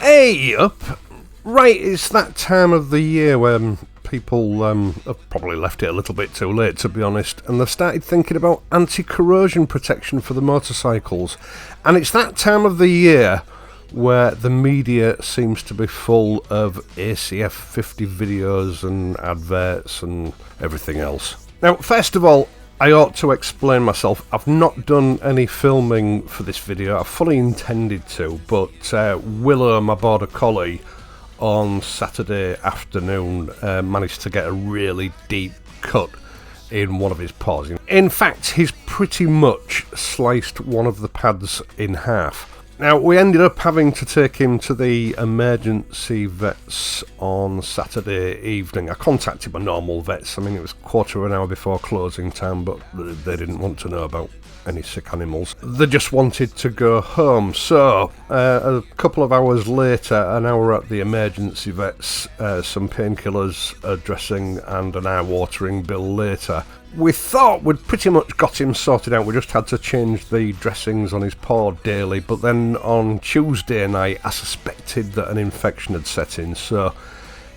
Hey up! Right, it's that time of the year when people have probably left it a little bit too late, to be honest, and they've started thinking about anti-corrosion protection for the motorcycles. And it's that time of the year where the media seems to be full of ACF50 videos and adverts and everything else. Now, first of all, I ought to explain myself. I've not done any filming for this video. I fully intended to, but Willow, my border collie, on Saturday afternoon managed to get a really deep cut in one of his paws. In fact, he's pretty much sliced one of the pads in half. Now, we ended up having to take him to the emergency vets on Saturday evening. I contacted my normal vets. I mean, it was quarter of an hour before closing time, but they didn't want to know about any sick animals. They just wanted to go home. So, a couple of hours later, an hour at the emergency vets, some painkillers, a dressing, and an eye-watering bill later, we thought we'd pretty much got him sorted out. We just had to change the dressings on his paw daily, but then on Tuesday night I suspected that an infection had set in. So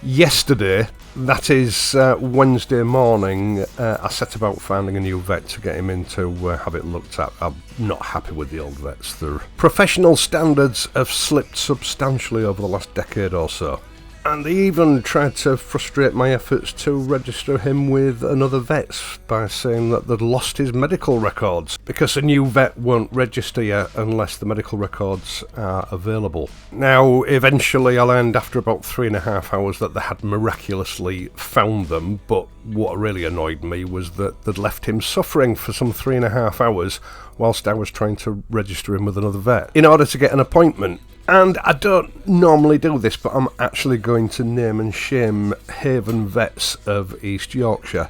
yesterday, that is Wednesday morning, I set about finding a new vet to get him in to have it looked at. I'm not happy with the old vets. Their professional standards have slipped substantially over the last decade or so. And they even tried to frustrate my efforts to register him with another vet by saying that they'd lost his medical records, because a new vet won't register you unless the medical records are available. Now, eventually I learned after about 3.5 hours that they had miraculously found them, but what really annoyed me was that they'd left him suffering for some 3.5 hours whilst I was trying to register him with another vet in order to get an appointment. And I don't normally do this, but I'm actually going to name and shame Haven Vets of East Yorkshire.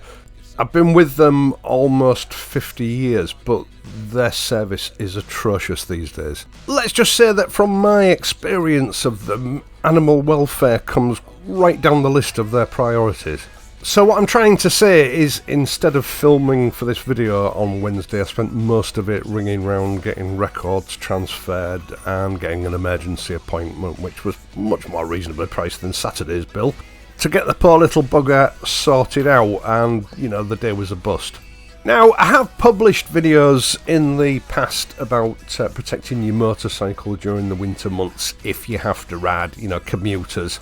I've been with them almost 50 years, but their service is atrocious these days. Let's just say that from my experience of them, animal welfare comes right down the list of their priorities. So what I'm trying to say is, instead of filming for this video on Wednesday, I spent most of it ringing round, getting records transferred and getting an emergency appointment, which was much more reasonably priced than Saturday's bill, to get the poor little bugger sorted out, and, you know, the day was a bust. Now, I have published videos in the past about protecting your motorcycle during the winter months if you have to ride, you know, commuters,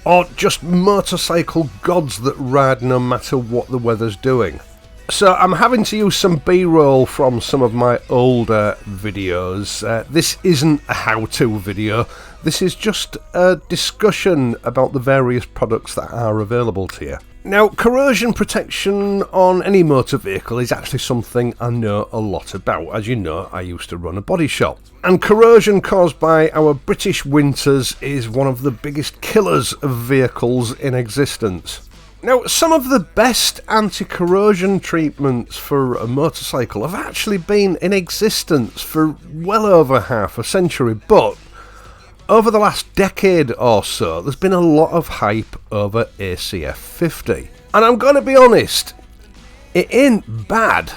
or just motorcycle gods that ride no matter what the weather's doing. So I'm having to use some B-roll from some of my older videos. This isn't a how-to video, this is just a discussion about the various products that are available to you. Now, corrosion protection on any motor vehicle is actually something I know a lot about. As you know, I used to run a body shop. And corrosion caused by our British winters is one of the biggest killers of vehicles in existence. Now, some of the best anti-corrosion treatments for a motorcycle have actually been in existence for well over half a century, but over the last decade or so, there's been a lot of hype over ACF50. And I'm going to be honest, it ain't bad,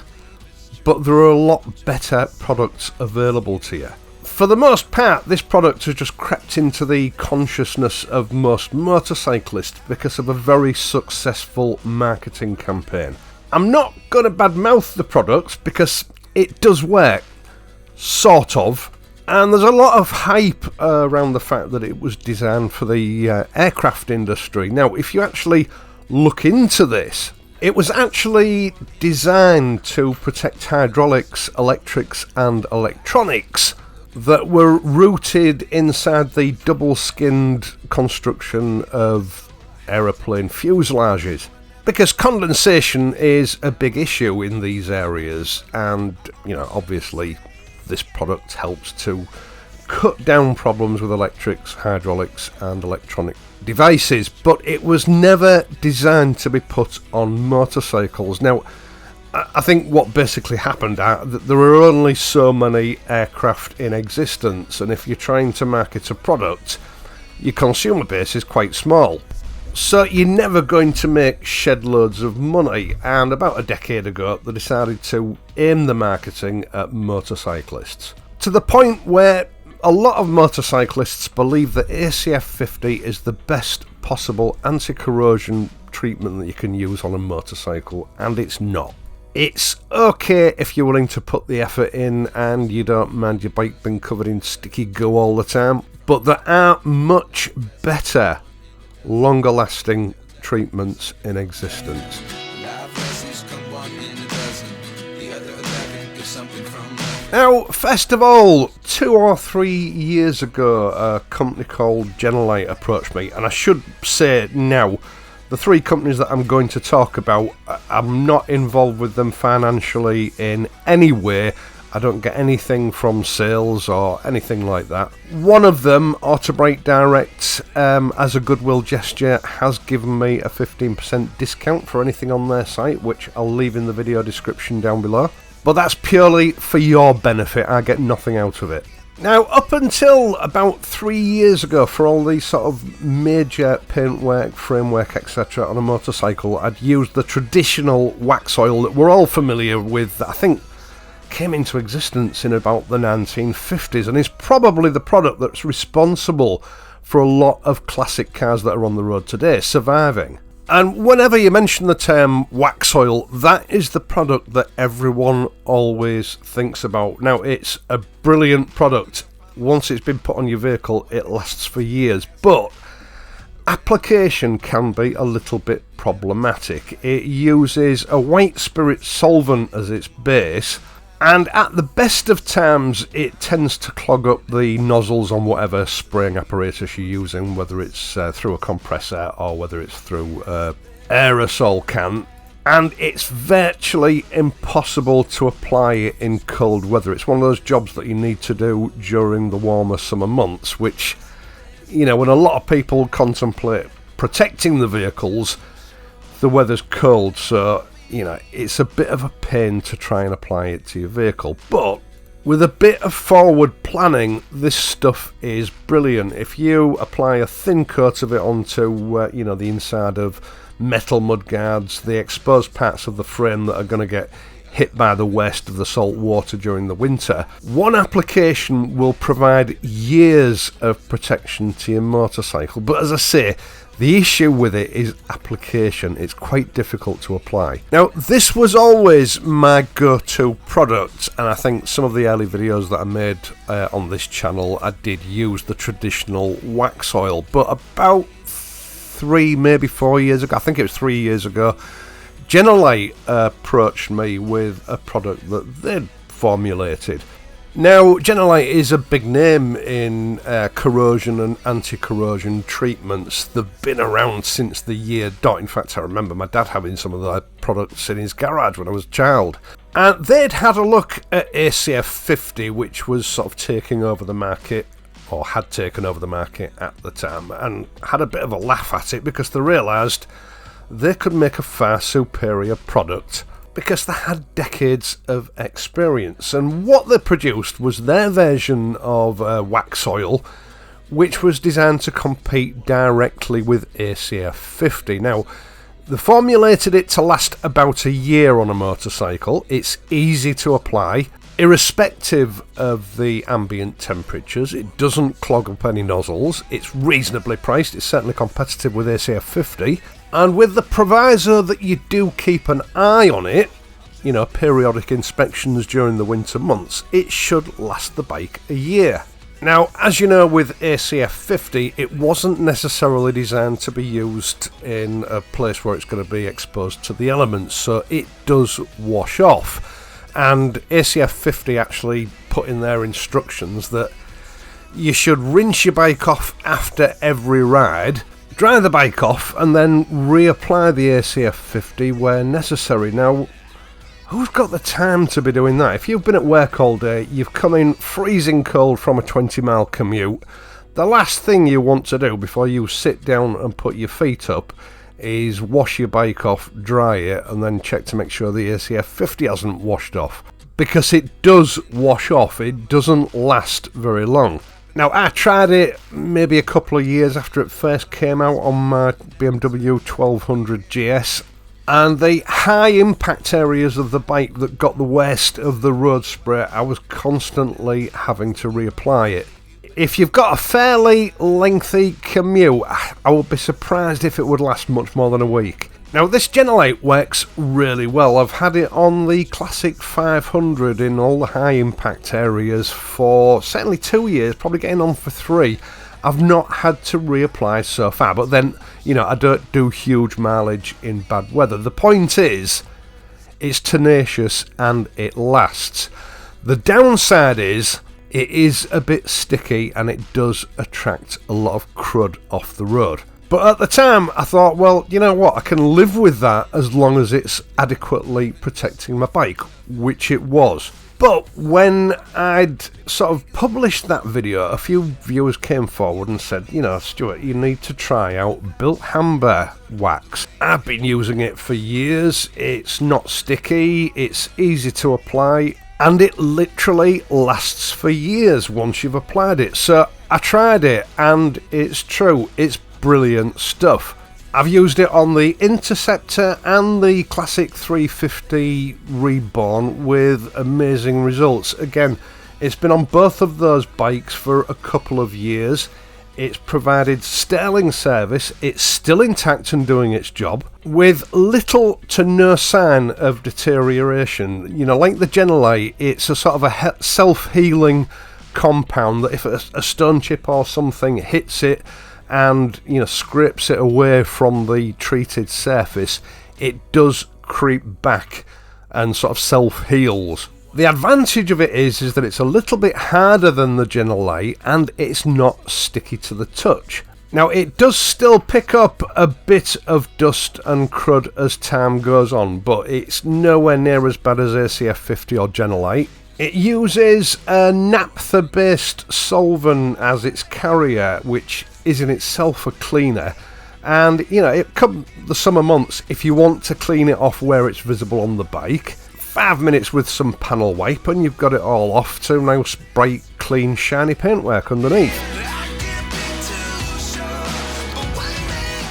but there are a lot better products available to you. For the most part, this product has just crept into the consciousness of most motorcyclists because of a very successful marketing campaign. I'm not going to badmouth the product because it does work, sort of. And there's a lot of hype around the fact that it was designed for the aircraft industry. Now, if you actually look into this, it was actually designed to protect hydraulics, electrics and electronics that were rooted inside the double-skinned construction of aeroplane fuselages. Because condensation is a big issue in these areas, and, you know, obviously this product helps to cut down problems with electrics, hydraulics and electronic devices, but it was never designed to be put on motorcycles. Now, I think what basically happened that there are only so many aircraft in existence, and if you're trying to market a product, your consumer base is quite small. So you're never going to make shed loads of money, and about a decade ago they decided to aim the marketing at motorcyclists, to the point where a lot of motorcyclists believe that ACF50 is the best possible anti-corrosion treatment that you can use on a motorcycle, and it's not. It's okay if you're willing to put the effort in and you don't mind your bike being covered in sticky goo all the time, but there are much better, longer lasting treatments in existence. Now, first of all, 2 or 3 years ago, a company called Genelite approached me, and I should say now, the 3 companies that I'm going to talk about, I'm not involved with them financially in any way. I don't get anything from sales or anything like that. One of them, Autobrake Direct, as a goodwill gesture, has given me a 15% discount for anything on their site, which I'll leave in the video description down below. But that's purely for your benefit. I get nothing out of it. Now, up until about 3 years ago, for all these sort of major paintwork, framework, etc. on a motorcycle, I'd used the traditional wax oil that we're all familiar with, that I think came into existence in about the 1950s, and is probably the product that's responsible for a lot of classic cars that are on the road today surviving. And whenever you mention the term wax oil, that is the product that everyone always thinks about. Now, it's a brilliant product. Once it's been put on your vehicle, it lasts for years. But application can be a little bit problematic. It uses a white spirit solvent as its base, and at the best of times it tends to clog up the nozzles on whatever spraying apparatus you're using, whether it's through a compressor or whether it's through aerosol can, and it's virtually impossible to apply it in cold weather. It's one of those jobs that you need to do during the warmer summer months, which, you know, when a lot of people contemplate protecting the vehicles, the weather's cold, so you know, it's a bit of a pain to try and apply it to your vehicle. But with a bit of forward planning, this stuff is brilliant. If you apply a thin coat of it onto, you know, the inside of metal mudguards, the exposed parts of the frame that are going to get hit by the worst of the salt water during the winter, one application will provide years of protection to your motorcycle. But as I say, the issue with it is application. It's quite difficult to apply. Now, this was always my go-to product, and I think some of the early videos that I made on this channel, I did use the traditional wax oil. But about 3, maybe 4 years ago, I think it was 3 years ago, Genelite approached me with a product that they'd formulated. Now, Genelite is a big name in corrosion and anti-corrosion treatments. They've been around since the year dot. In fact, I remember my dad having some of their products in his garage when I was a child. And they'd had a look at ACF50, which was sort of taking over the market, or had taken over the market at the time, and had a bit of a laugh at it because they realised they could make a far superior product because they had decades of experience. And what they produced was their version of wax oil, which was designed to compete directly with ACF50. Now, they formulated it to last about a year on a motorcycle. It's easy to apply, irrespective of the ambient temperatures. It doesn't clog up any nozzles. It's reasonably priced. It's certainly competitive with ACF50. And with the proviso that you do keep an eye on it, you know, periodic inspections during the winter months, it should last the bike a year. Now, as you know, with ACF50, it wasn't necessarily designed to be used in a place where it's going to be exposed to the elements, so it does wash off. And ACF50 actually put in their instructions that you should rinse your bike off after every ride, dry the bike off, and then reapply the ACF50 where necessary. Now, who's got the time to be doing that? If you've been at work all day, you've come in freezing cold from a 20-mile commute, the last thing you want to do before you sit down and put your feet up is wash your bike off, dry it, and then check to make sure the ACF50 hasn't washed off. Because it does wash off, it doesn't last very long. Now, I tried it maybe a couple of years after it first came out on my BMW 1200 GS, and the high impact areas of the bike that got the worst of the road spray, I was constantly having to reapply it. if you've got a fairly lengthy commute, I would be surprised if it would last much more than a week. Now, this Genelite works really well. I've had it on the Classic 500 in all the high impact areas for certainly 2 years, probably getting on for 3. I've not had to reapply so far, but then, you know, I don't do huge mileage in bad weather. The point is, it's tenacious and it lasts. The downside is, it is a bit sticky and it does attract a lot of crud off the road. But at the time, I thought, well, you know what, I can live with that as long as it's adequately protecting my bike, which it was. But when I'd sort of published that video, a few viewers came forward and said, you know, Stuart, you need to try out Built Hamber wax. I've been using it for years. It's not sticky, it's easy to apply, and it literally lasts for years once you've applied it. So I tried it, and it's true, it's brilliant stuff. I've used it on the Interceptor and the Classic 350 Reborn with amazing results. Again, it's been on both of those bikes for a couple of years. It's provided sterling service. It's still intact and doing its job with little to no sign of deterioration. You know, like the Genelite, it's a sort of a self-healing compound that if a stone chip or something hits it and, you know, scrapes it away from the treated surface, it does creep back and sort of self-heals. The advantage of it is that it's a little bit harder than the Genelite and it's not sticky to the touch. Now, it does still pick up a bit of dust and crud as time goes on, but it's nowhere near as bad as ACF50 or Genelite. It uses a naphtha-based solvent as its carrier, which is in itself a cleaner. And, you know, it come the summer months, if you want to clean it off where it's visible on the bike, 5 minutes with some panel wipe and you've got it all off to nice, bright, clean, shiny paintwork underneath.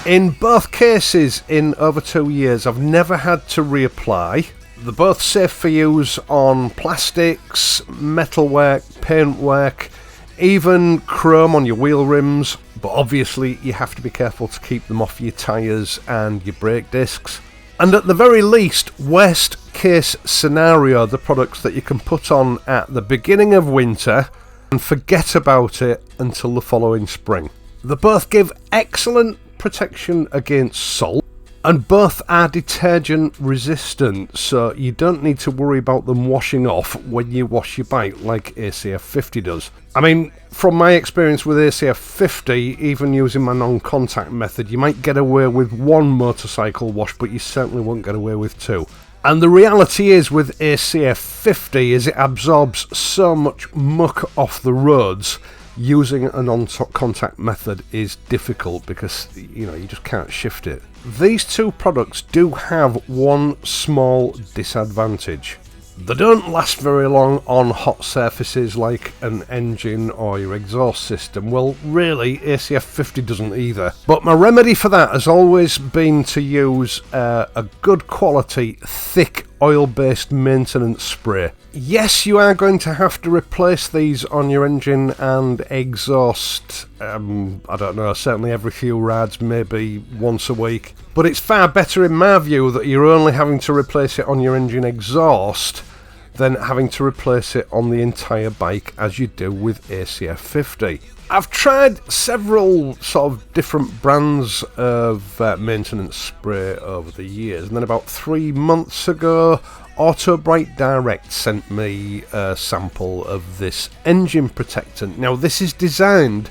In both cases, in over 2 years, I've never had to reapply. They're both safe for use on plastics, metalwork, paintwork, even chrome on your wheel rims, but obviously you have to be careful to keep them off your tyres and your brake discs. And at the very least, worst case scenario, the products that you can put on at the beginning of winter and forget about it until the following spring. They both give excellent protection against salt, and both are detergent resistant, so you don't need to worry about them washing off when you wash your bike like ACF50 does. I mean, from my experience with ACF50, even using my non-contact method, you might get away with one motorcycle wash, but you certainly won't get away with 2. And the reality is with ACF50 is it absorbs so much muck off the roads. Using a non-contact method is difficult because, you know, you just can't shift it. These two products do have one small disadvantage. They don't last very long on hot surfaces like an engine or your exhaust system. Well, really, ACF50 doesn't either. But my remedy for that has always been to use a good quality, thick, oil-based maintenance spray. Yes, you are going to have to replace these on your engine and exhaust, I don't know, certainly every few rides, maybe once a week. But it's far better in my view that you're only having to replace it on your engine exhaust than having to replace it on the entire bike as you do with ACF50. I've tried several sort of different brands of maintenance spray over the years, and then about 3 months ago, Auto Bright Direct sent me a sample of this engine protectant. Now, this is designed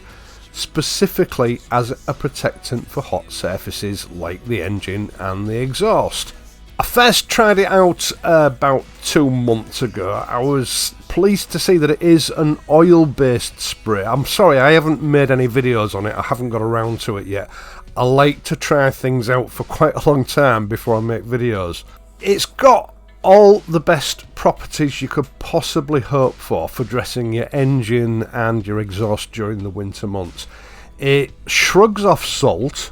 specifically as a protectant for hot surfaces like the engine and the exhaust. I first tried it out about 2 months ago. I was pleased to see that it is an oil-based spray. I'm sorry, I haven't made any videos on it. I haven't got around to it yet. I like to try things out for quite a long time before I make videos. It's got all the best properties you could possibly hope for dressing your engine and your exhaust during the winter months. It shrugs off salt.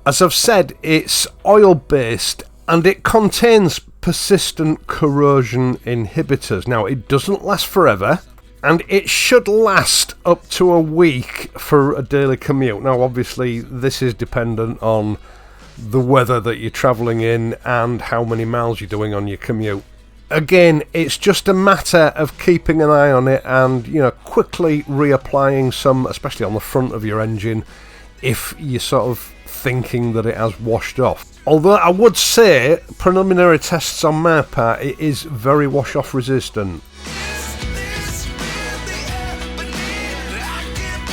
As I've said, it's oil-based and it contains persistent corrosion inhibitors. Now, it doesn't last forever. and it should last up to a week for a daily commute. Now obviously this is dependent on the weather that you're travelling in and how many miles you're doing on your commute. Again, it's just a matter of keeping an eye on it and, you know, quickly reapplying some, especially on the front of your engine, if you're sort of thinking that it has washed off. Although I would say, preliminary tests on my part, it is very wash-off resistant.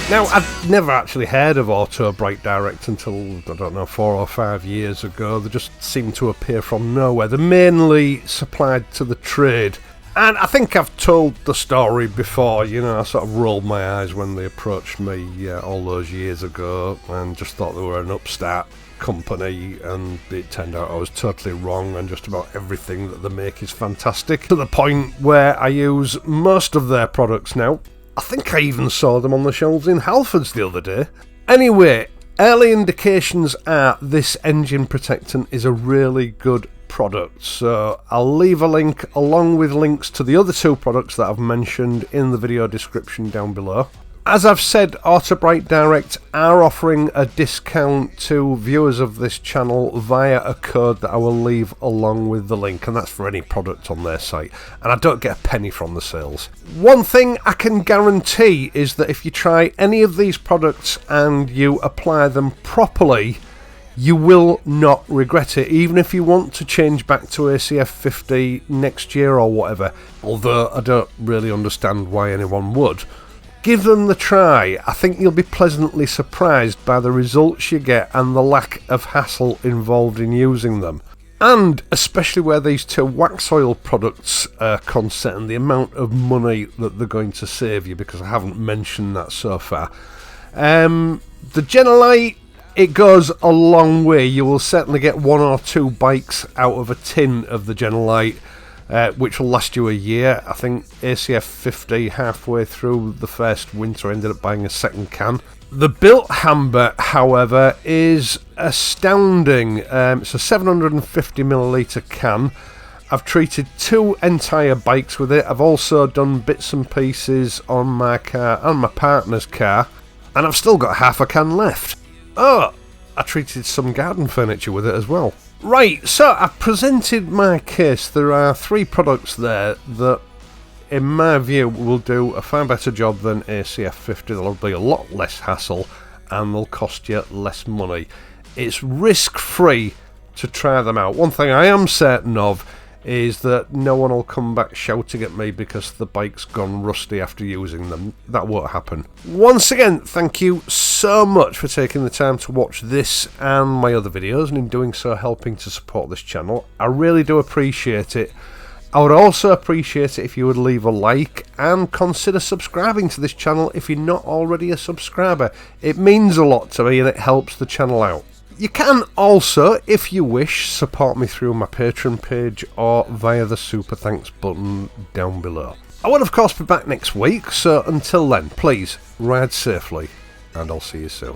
Now, I've never actually heard of Auto Brake Direct until, I don't know, 4 or 5 years ago. They just seem to appear from nowhere. They're mainly supplied to the trade. And I think I've told the story before, you know, I sort of rolled my eyes when they approached me all those years ago and just thought they were an upstart company, and it turned out I was totally wrong, and just about everything that they make is fantastic, to the point where I use most of their products now. I think I even saw them on the shelves in Halfords the other day. Anyway, early indications are this engine protectant is a really good product, so I'll leave a link along with links to the other 2 products that I've mentioned in the video description down below. As I've said, Auto Brake Direct are offering a discount to viewers of this channel via a code that I will leave along with the link, and that's for any product on their site, and I don't get a penny from the sales. One thing I can guarantee is that if you try any of these products and you apply them properly, you will not regret it, even if you want to change back to ACF50 next year or whatever, although I don't really understand why anyone would. Give them the try. I think you'll be pleasantly surprised by the results you get and the lack of hassle involved in using them. And especially where these 2 wax oil products are concerned, the amount of money that they're going to save you, because I haven't mentioned that so far. The Genelite, it goes a long way. You will certainly get 1 or 2 bikes out of a tin of the Genelite, which will last you a year. I think ACF50 halfway through the first winter ended up buying a second can. The Built Hamber, however, is astounding. It's a 750ml can. I've treated 2 entire bikes with it. I've also done bits and pieces on my car and my partner's car, and I've still got half a can left. Oh, I treated some garden furniture with it as well. Right, so I've presented my case. There are 3 products there that, in my view, will do a far better job than ACF50. There'll be a lot less hassle and they'll cost you less money. It's risk-free to try them out. One thing I am certain of is that no one will come back shouting at me because the bike's gone rusty after using them. That won't happen. Once again, thank you so much for taking the time to watch this and my other videos, and in doing so helping to support this channel. I really do appreciate it. I would also appreciate it if you would leave a like and consider subscribing to this channel if you're not already a subscriber. It means a lot to me and it helps the channel out. You can also, if you wish, support me through my Patreon page or via the super thanks button down below. I will of course be back next week, so until then, please ride safely and I'll see you soon.